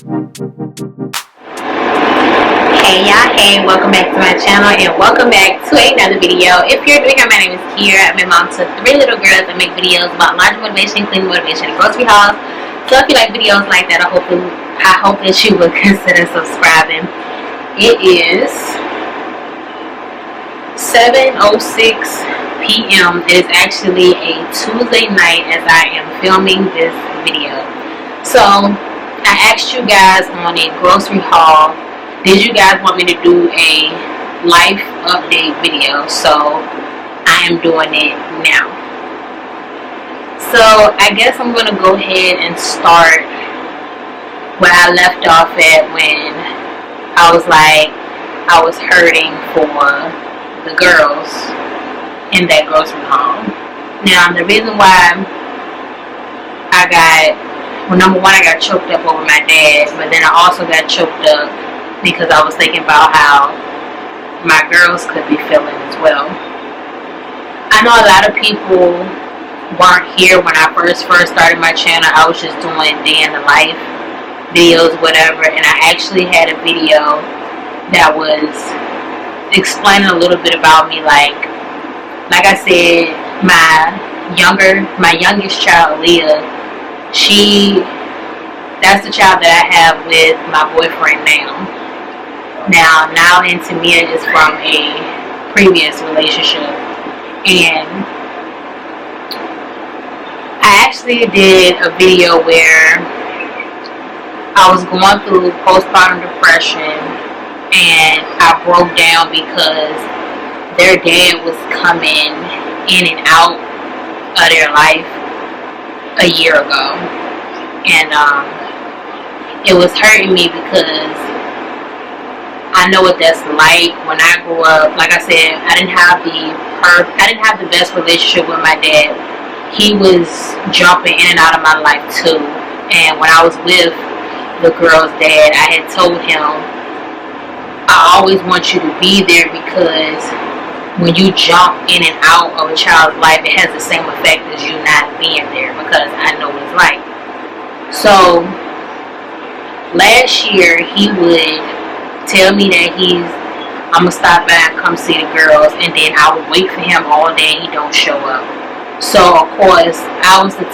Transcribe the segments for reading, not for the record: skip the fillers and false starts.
Hey y'all, hey, welcome back to my channel and welcome back to another video. If you're new here, my name is KIARA. I'm a mom to 3 little girls that make videos about laundry motivation, cleaning motivation, and grocery hauls. So if you like videos like that, I hope that you will consider subscribing. It is 7:06 p.m. It is actually a Tuesday night as I am filming this video. So I asked you guys on a grocery haul, did you guys want me to do a life update video? So I am doing it now. So I guess I'm gonna go ahead and start where I left off at when I was hurting for the girls in that grocery haul. Now the reason why number one, I got choked up over my dad, but then I also got choked up because I was thinking about how my girls could be feeling as well. I know a lot of people weren't here when I first started my channel. I was just doing day in the life videos, whatever, and I actually had a video that was explaining a little bit about me. Like I said, my youngest child, Leah, that's the child that I have with my boyfriend now. Now and TAMIA is from a previous relationship, and I actually did a video where I was going through postpartum depression and I broke down because their dad was coming in and out of their life a year ago, and it was hurting me because I know what that's like. When I grew up, like I said, I didn't have the best relationship with my dad. He was jumping in and out of my life too. And when I was with the girl's dad, I had told him, I always want you to be there because when you jump in and out of a child's life, it has the same effect as you not being there, because I know what it's like. So last year he would tell me that I'm gonna stop by and come see the girls, and then I would wait for him all day and he don't show up. So of course I'm the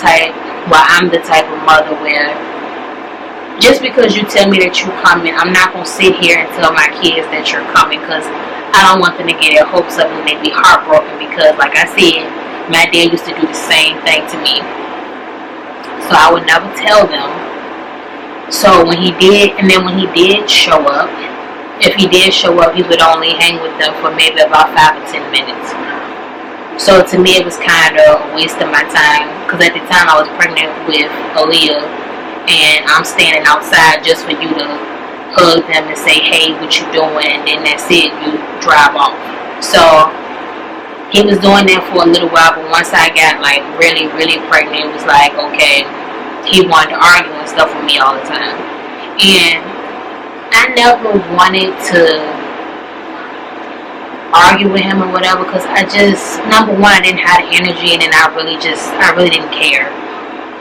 type of mother where just because you tell me that you're coming, I'm not gonna sit here and tell my kids that you're coming, because I don't want them to get their hopes up and they be heartbroken, because like I said, my dad used to do the same thing to me. So I would never tell them. So when he did show up, if he did show up, he would only hang with them for maybe about 5 or 10 minutes. So to me, it was kind of a waste of my time, because at the time I was pregnant with Aaliyah, and I'm standing outside just for you to hug them and say, hey, what you doing? And then that's it, you drive off. So he was doing that for a little while, but once I got like really, really pregnant, it was like, okay, he wanted to argue and stuff with me all the time. And I never wanted to argue with him or whatever, because I just, number one, I didn't have the energy, and then I really didn't care,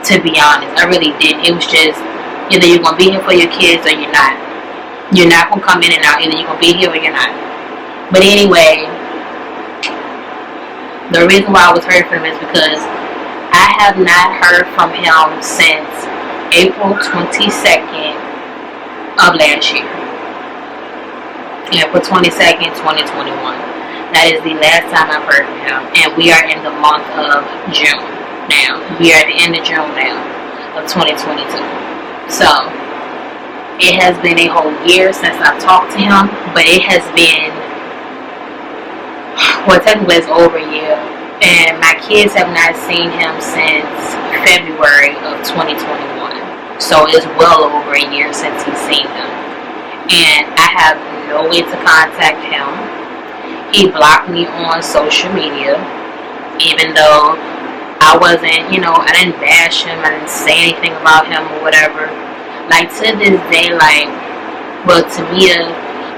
to be honest. I really didn't. It was just, either you're going to be here for your kids or you're not. You're not going to come in and out. Either you're going to be here or you're not. But anyway, the reason why I was hurt from him is because I have not heard from him since April 22nd of last year. April 22nd, 2021. That is the last time I've heard from him. And we are in the month of June now. We are at the end of June now of 2022. So it has been a whole year since I've talked to him, but it has been, well, technically it's over a year. And my kids have not seen him since February of 2021. So it's well over a year since he's seen them. And I have no way to contact him. He blocked me on social media, even though I wasn't, I didn't bash him, I didn't say anything about him or whatever. Like, to this day, like, well, TAMIA,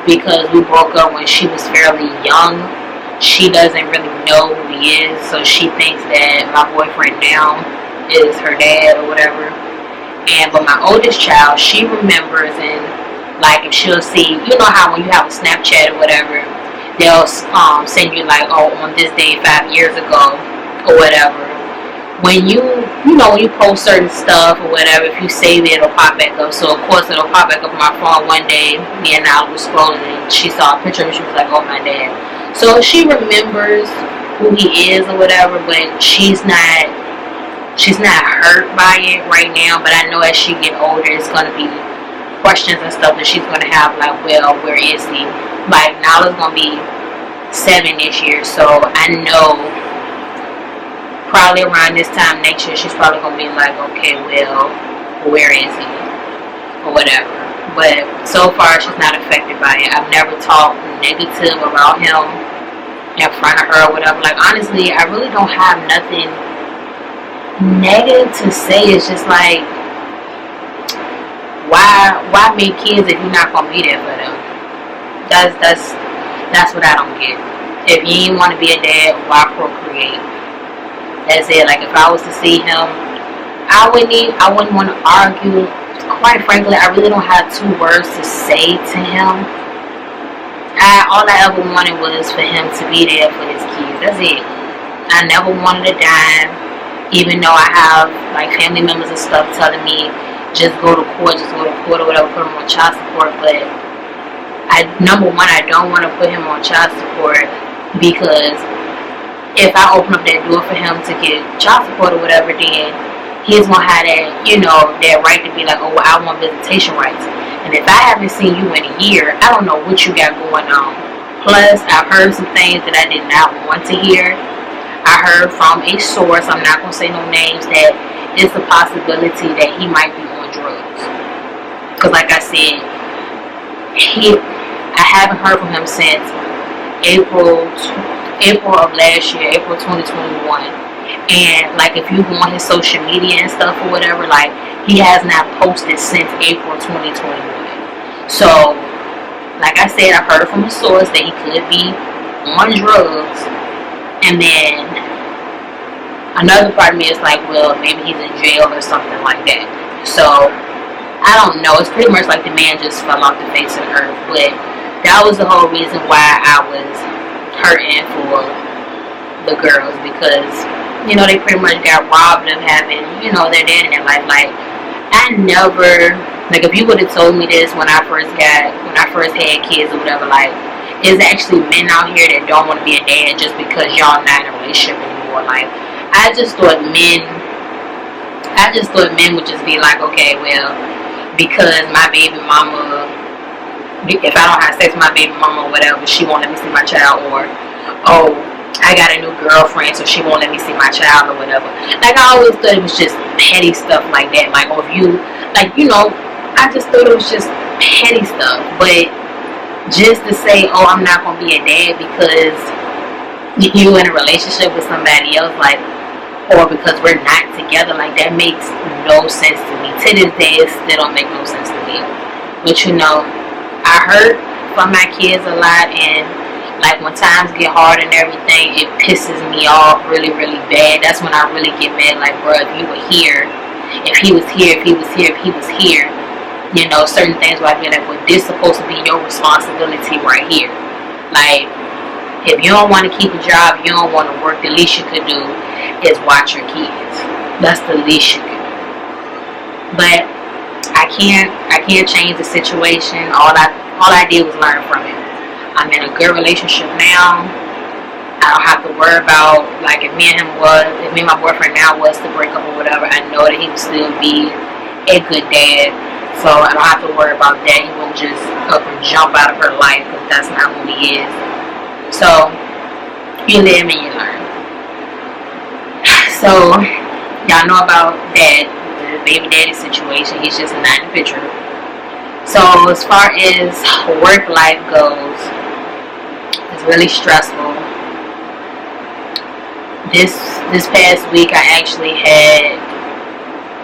because we broke up when she was fairly young, she doesn't really know who he is, so she thinks that my boyfriend now is her dad or whatever. But my oldest child, she remembers, and like if she'll see, you know how when you have a Snapchat or whatever, they'll send you like, oh, on this day 5 years ago or whatever. When you post certain stuff or whatever, if you save it, it'll pop back up. So of course it'll pop back up on my phone one day. Me and I was scrolling and she saw a picture and she was like, oh, my dad. So she remembers who he is or whatever, but she's not hurt by it right now. But I know as she get older, it's gonna be questions and stuff that she's gonna have, like, well, where is he? Like, Nyla's gonna be 7 this year, so I know probably around this time next year she's probably gonna be like, okay, well, where is he or whatever. But so far she's not affected by it. I've never talked negative about him in front of her or whatever. Like, honestly, I really don't have nothing negative to say. It's just like, why make kids if you're not gonna be there for them? That's what I don't get. If you ain't want to be a dad, why procreate? That's it. Like, if I was to see him, I wouldn't want to argue. Quite frankly, I really don't have 2 words to say to him. All I ever wanted was for him to be there for his kids. That's it. I never wanted a dime, even though I have like family members and stuff telling me just go to court or whatever, put him on child support. But number one, I don't want to put him on child support, because if I open up that door for him to get child support or whatever, then he's gonna have that, that right to be like, oh, well, I want visitation rights. And if I haven't seen you in a year, I don't know what you got going on. Plus, I've heard some things that I did not want to hear. I heard from a source, I'm not gonna say no names, that it's a possibility that he might be on drugs. Because like I said, I haven't heard from him since April of last year, April 2021. And like, if you go on his social media and stuff or whatever, like, he has not posted since April 2021. So like I said, I've heard from a source that he could be on drugs. And then another part of me is like, well, maybe he's in jail or something like that. So I don't know. It's pretty much like the man just fell off the face of the earth. But that was the whole reason why I was hurting for the girls, because they pretty much got robbed of having their dad in their life. Like, I never, like, if you would have told me this when I first had kids or whatever, like, there's actually men out here that don't want to be a dad just because y'all not in a relationship anymore. Like, I just thought men would just be like, okay, well, because my baby mama, if I don't have sex with my baby mama or whatever, she won't let me see my child. Or, oh, I got a new girlfriend, so she won't let me see my child or whatever. Like, I always thought it was just petty stuff like that. Like, or if you, like, I just thought it was just petty stuff. But just to say, oh, I'm not going to be a dad because you in a relationship with somebody else, like, or because we're not together, like, that makes no sense to me. To this day, it still don't make no sense to me. But, I hurt from my kids a lot, and like, when times get hard and everything, it pisses me off really, really bad. That's when I really get mad. Like, bro, if you were here, if he was here, certain things where I feel like, well, this is supposed to be your responsibility right here. Like, if you don't want to keep a job, you don't want to work, the least you could do is watch your kids. That's the least you could do. But I can't change the situation. All I did was learn from it. I'm in a good relationship now. I don't have to worry about, like, if me and my boyfriend now was to break up or whatever, I know that he would still be a good dad. So I don't have to worry about that. He won't just up and jump out of her life, because that's not who he is. So you live and you learn. So y'all know about that, the baby daddy situation. He's just not in the picture. So as far as work life goes, it's really stressful. This past week, I actually had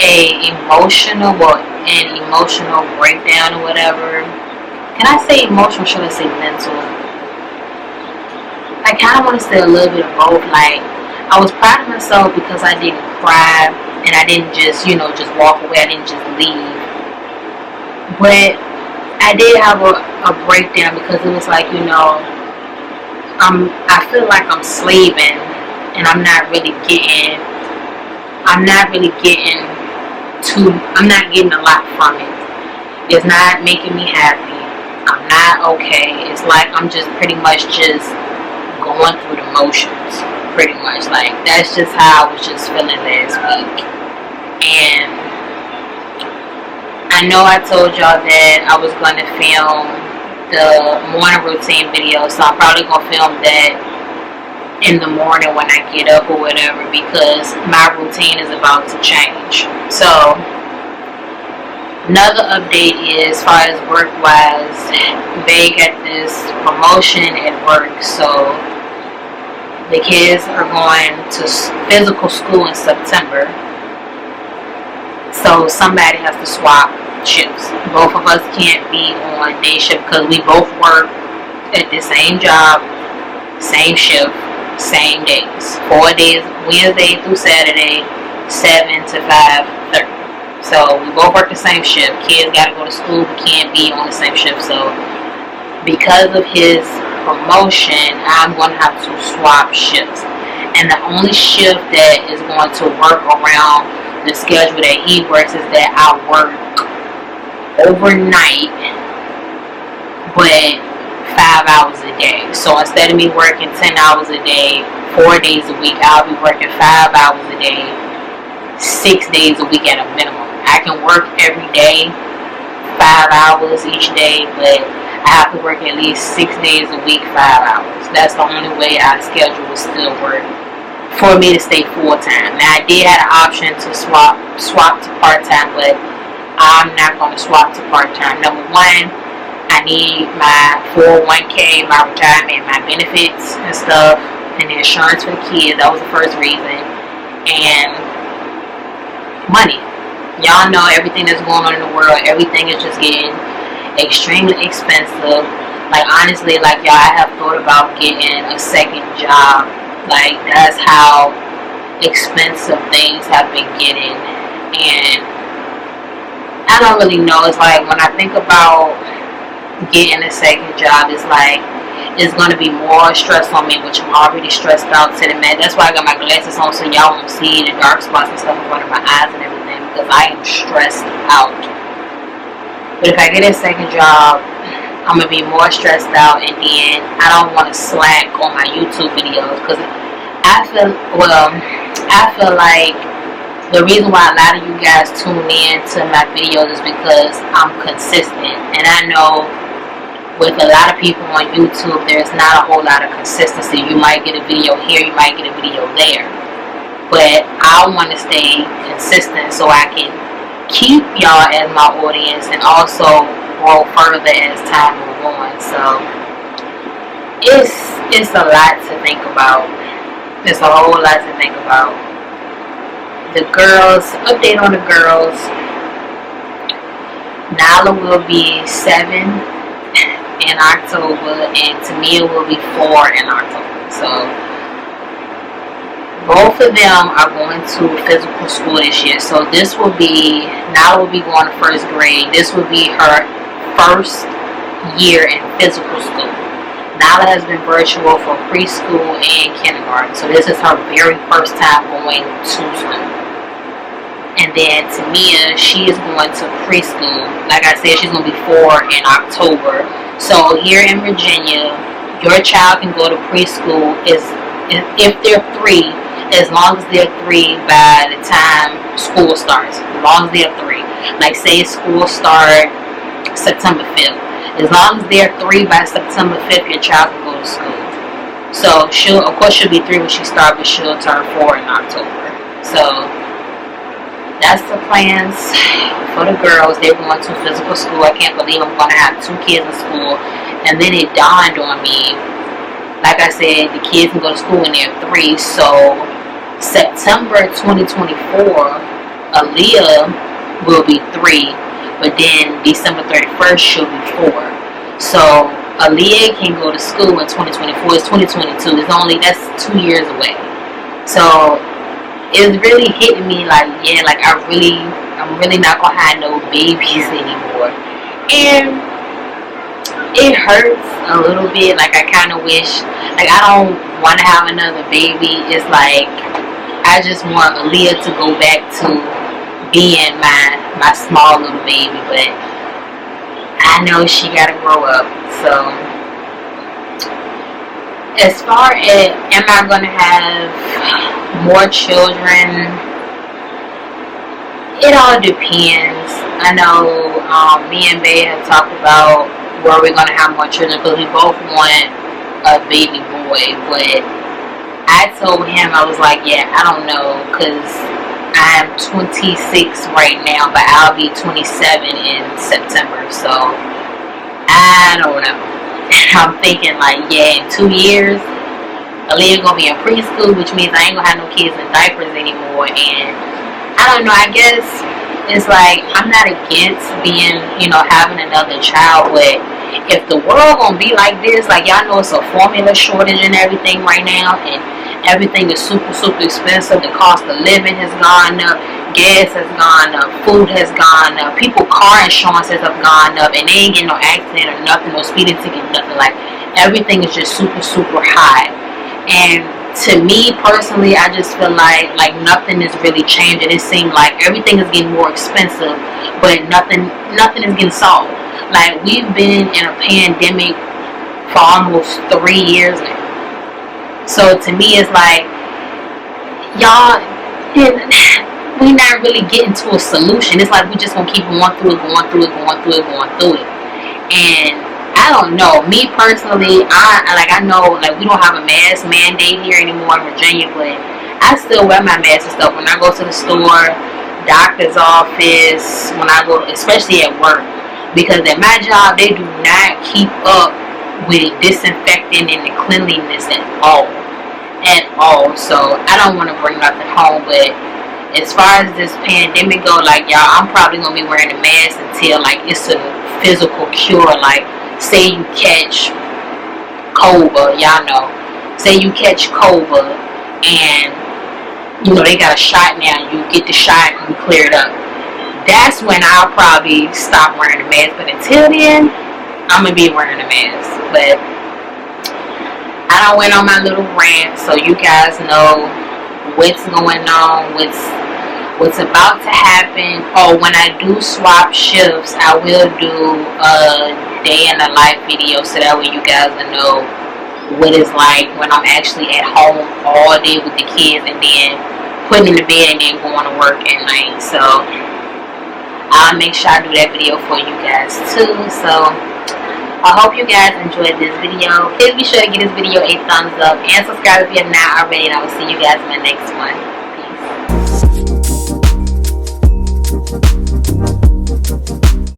an emotional breakdown or whatever. Can I say emotional? Or should I say mental? I kind of want to say a little bit of both. Like, I was proud of myself because I didn't cry and I didn't just, you know, just walk away. I didn't just leave. But I did have a breakdown because it was like, you know, I feel like I'm slaving, and I'm not getting a lot from it. It's not making me happy. I'm not okay. It's like I'm just pretty much just going through the motions, pretty much. Like, that's just how I was just feeling last week. And I know I told y'all that I was going to film the morning routine video, so I'm probably going to film that in the morning when I get up or whatever, because my routine is about to change. So another update is, as far as work wise, they got this promotion at work, so the kids are going to physical school in September, so somebody has to swap shifts. Both of us can't be on day shift because we both work at the same job, same shift, same days. 4 days, Wednesday through Saturday, 7 to 5:30. So we both work the same shift. Kids gotta go to school, we can't be on the same shift. So because of his promotion, I'm gonna have to swap shifts. And the only shift that is going to work around the schedule that he works is that I work overnight, but 5 hours a day. So instead of me working 10 hours a day, 4 days a week, I'll be working 5 hours a day, 6 days a week at a minimum. I can work every day, 5 hours each day, but I have to work at least 6 days a week, 5 hours. That's the only way our schedule will still work for me to stay full-time. Now, I did have an option to swap to part-time, but I'm not going to swap to part-time. Number one, I need my 401k, my retirement, my benefits and stuff, and the insurance for the kids. That was the first reason. And money. Y'all know everything that's going on in the world. Everything is just getting extremely expensive. Like, honestly, like, y'all, I have thought about getting a second job. Like, that's how expensive things have been getting. And I don't really know. It's like, when I think about getting a second job, it's like it's going to be more stress on me, which I'm already stressed out to the max. That's why I got my glasses on, so y'all won't see the dark spots and stuff in front of my eyes and everything, because I am stressed out. But if I get a second job, I'm going to be more stressed out, and then I don't want to slack on my YouTube videos, because I feel like the reason why a lot of you guys tune in to my videos is because I'm consistent. And I know with a lot of people on YouTube, there's not a whole lot of consistency. You might get a video here, you might get a video there. But I want to stay consistent so I can keep y'all as my audience and also grow further as time moves on. So it's a lot to think about. It's a whole lot to think about. The girls, update on the girls. NYLAH will be 7 in October, and TAMIA will be 4 in October. So both of them are going to physical school this year. So this will be, NYLAH will be going to first grade. This will be her first year in physical school. NYLAH has been virtual for preschool and kindergarten. So this is her very first time going to school. And then TAMIA, she is going to preschool. Like I said, she's going to be 4 in October. So here in Virginia, your child can go to preschool if they're 3, as long as they're 3 by the time school starts. As long as they're 3. Like, say school start September 5th. As long as they're 3 by September 5th, your child can go to school. So she'll be 3 when she starts, but she'll turn 4 in October. So that's the plans for the girls. They're going to physical school. I can't believe I'm going to have 2 kids in school. And then it dawned on me, like I said, the kids can go to school when they're 3. So September 2024, Aaliyah will be 3. But then December 31st, she'll be 4. So Aaliyah can go to school in 2024. It's 2022. That's 2 years away. So it's really hitting me like, yeah, like I'm really not gonna have no babies anymore. And it hurts a little bit. Like, I kind of wish, like, I don't want to have another baby. It's like I just want Aaliyah to go back to being my small little baby, but I know she gotta grow up. So as far as, am I gonna have more children? It all depends. I know me and Bae have talked about where we're gonna have more children, because we both want a baby boy. But I told him, I was like, yeah, I don't know, because I'm 26 right now, but I'll be 27 in September. So I don't know. I'm thinking like, yeah, in 2 years, Aaliyah's gonna be in preschool, which means I ain't gonna have no kids in diapers anymore. And I don't know, I guess it's like, I'm not against being, having another child, but if the world gonna be like this, like, y'all know it's a formula shortage and everything right now, and everything is super, super expensive. The cost of living has gone up, gas has gone up, food has gone up, people car insurances have gone up, and they ain't getting no accident or nothing, no speeding ticket, nothing. Like, everything is just super, super high. And to me personally, I just feel like nothing is really changing. It seems like everything is getting more expensive, but nothing is getting solved. Like, we've been in a pandemic for almost 3 years now. So to me, it's like, y'all, we not really getting to a solution. It's like we just gonna keep going through it. And I don't know. Me personally, I know, like, we don't have a mask mandate here anymore in Virginia, but I still wear my mask and stuff when I go to the store, doctor's office, when I go, especially at work, because at my job, they do not keep up with disinfecting and the cleanliness at all. So I don't want to bring nothing home, but as far as this pandemic go, like, y'all, I'm probably gonna be wearing a mask until, like, it's a physical cure. Like, say you catch COVID, y'all know. Say you catch COVID, and they got a shot now. You get the shot and you clear it up. That's when I'll probably stop wearing the mask. But until then, I'm gonna be wearing a mask. But I don't went on my little rant, so you guys know what's going on, what's about to happen. Oh, when I do swap shifts, I will do a day in the life video, so that way you guys will know what it's like when I'm actually at home all day with the kids, and then putting in the bed and then going to work at night. So I'll make sure I do that video for you guys too. So I hope you guys enjoyed this video. Please be sure to give this video a thumbs up and subscribe if you have not already, and I will see you guys in the next one.